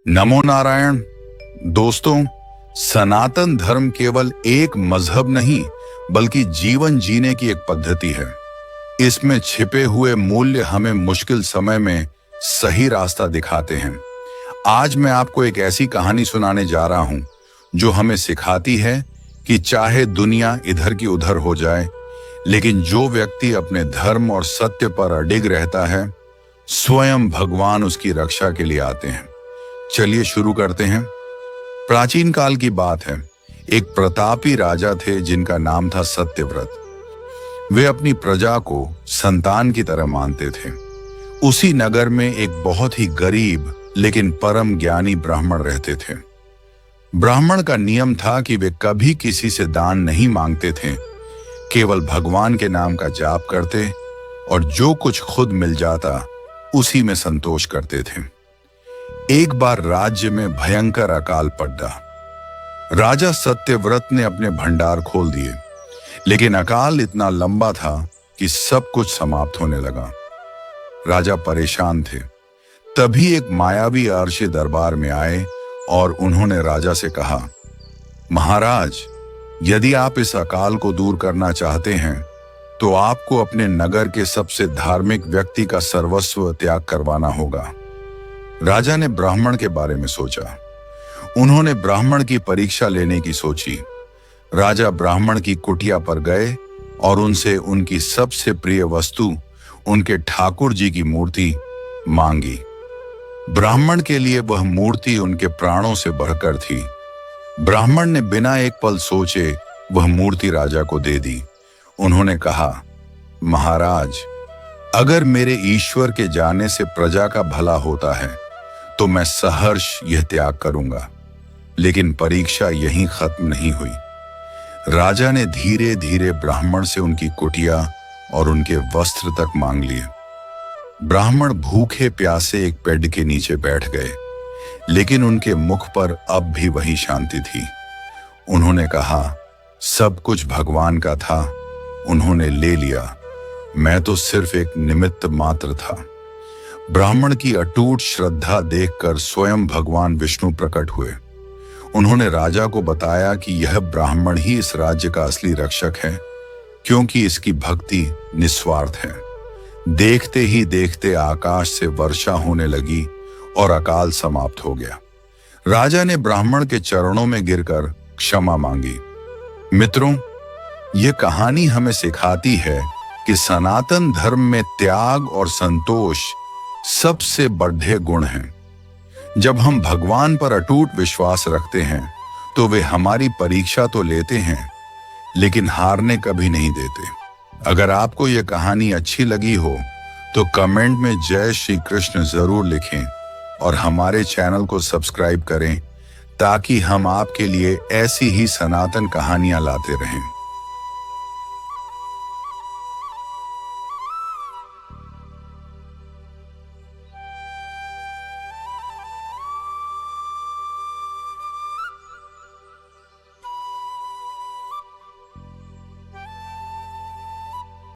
नमो नारायण। दोस्तों, सनातन धर्म केवल एक मजहब नहीं बल्कि जीवन जीने की एक पद्धति है। इसमें छिपे हुए मूल्य हमें मुश्किल समय में सही रास्ता दिखाते हैं। आज मैं आपको एक ऐसी कहानी सुनाने जा रहा हूं जो हमें सिखाती है कि चाहे दुनिया इधर की उधर हो जाए, लेकिन जो व्यक्ति अपने धर्म और सत्य पर अडिग रहता है, स्वयं भगवान उसकी रक्षा के लिए आते हैं। चलिए शुरू करते हैं। प्राचीन काल की बात है। एक प्रतापी राजा थे जिनका नाम था सत्यव्रत। वे अपनी प्रजा को संतान की तरह मानते थे। उसी नगर में एक बहुत ही गरीब लेकिन परम ज्ञानी ब्राह्मण रहते थे। ब्राह्मण का नियम था कि वे कभी किसी से दान नहीं मांगते थे, केवल भगवान के नाम का जाप करते और जो कुछ खुद मिल जाता उसी में संतोष करते थे। एक बार राज्य में भयंकर अकाल पड़ा। राजा सत्यव्रत ने अपने भंडार खोल दिए, लेकिन अकाल इतना लंबा था कि सब कुछ समाप्त होने लगा। राजा परेशान थे। तभी एक मायावी अर्शी दरबार में आए और उन्होंने राजा से कहा, महाराज, यदि आप इस अकाल को दूर करना चाहते हैं तो आपको अपने नगर के सबसे धार्मिक व्यक्ति का सर्वस्व त्याग करवाना होगा। राजा ने ब्राह्मण के बारे में सोचा। उन्होंने ब्राह्मण की परीक्षा लेने की सोची। राजा ब्राह्मण की कुटिया पर गए और उनसे उनकी सबसे प्रिय वस्तु, उनके ठाकुर जी की मूर्ति मांगी। ब्राह्मण के लिए वह मूर्ति उनके प्राणों से बढ़कर थी। ब्राह्मण ने बिना एक पल सोचे वह मूर्ति राजा को दे दी। उन्होंने कहा, महाराज, अगर मेरे ईश्वर के जाने से प्रजा का भला होता है तो मैं सहर्ष यह त्याग करूंगा। लेकिन परीक्षा यहीं खत्म नहीं हुई। राजा ने धीरे धीरे ब्राह्मण से उनकी कुटिया और उनके वस्त्र तक मांग लिए। ब्राह्मण भूखे प्यासे एक पेड़ के नीचे बैठ गए, लेकिन उनके मुख पर अब भी वही शांति थी। उन्होंने कहा, सब कुछ भगवान का था, उन्होंने ले लिया, मैं तो सिर्फ एक निमित्त मात्र था। ब्राह्मण की अटूट श्रद्धा देखकर स्वयं भगवान विष्णु प्रकट हुए। उन्होंने राजा को बताया कि यह ब्राह्मण ही इस राज्य का असली रक्षक है, क्योंकि इसकी भक्ति निस्वार्थ है। देखते ही देखते आकाश से वर्षा होने लगी और अकाल समाप्त हो गया। राजा ने ब्राह्मण के चरणों में गिरकर क्षमा मांगी। मित्रों, यह कहानी हमें सिखाती है कि सनातन धर्म में त्याग और संतोष सबसे बड़े गुण हैं। जब हम भगवान पर अटूट विश्वास रखते हैं तो वे हमारी परीक्षा तो लेते हैं, लेकिन हारने कभी नहीं देते। अगर आपको यह कहानी अच्छी लगी हो तो कमेंट में जय श्री कृष्ण जरूर लिखें और हमारे चैनल को सब्सक्राइब करें ताकि हम आपके लिए ऐसी ही सनातन कहानियां लाते रहें।